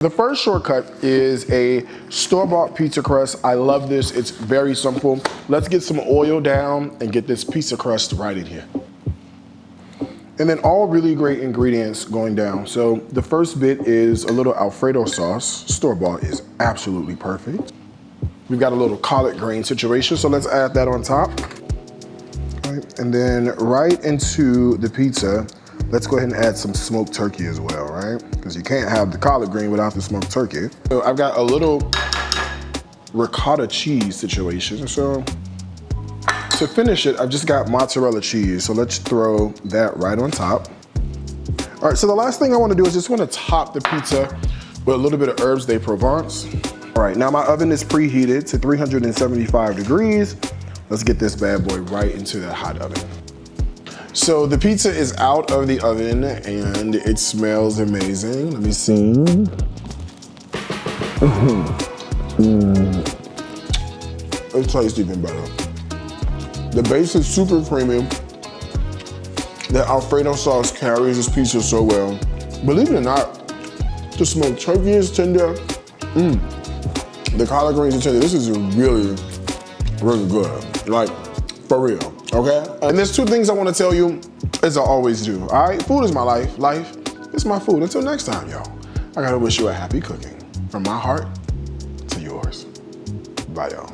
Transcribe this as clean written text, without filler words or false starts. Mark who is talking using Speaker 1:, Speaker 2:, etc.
Speaker 1: The first shortcut is a store-bought pizza crust. I love this, it's very simple. Let's get some oil down and get this pizza crust right in here. And then all really great ingredients going down. So the first bit is a little Alfredo sauce. Store-bought is absolutely perfect. We've got a little collard green situation, so let's add that on top. Right. And then right into the pizza, let's go ahead and add some smoked turkey as well, right? Because you can't have the collard green without the smoked turkey. So I've got a little ricotta cheese situation. So to finish it, I've just got mozzarella cheese. So let's throw that right on top. All right, so the last thing I wanna do is just wanna top the pizza with a little bit of herbs de Provence. All right, now my oven is preheated to 375 degrees. Let's get this bad boy right into that hot oven. So the pizza is out of the oven and it smells amazing. Let me see. It tastes even better. The base is super creamy. The Alfredo sauce carries this pizza so well. Believe it or not, the smoked turkey is tender. The collard greens are tender. This is really, really good. Like, for real. Okay? And there's two things I want to tell you, as I always do, all right? Food is my life. Life is my food. Until next time, y'all, I gotta wish you a happy cooking. From my heart to yours. Bye, y'all.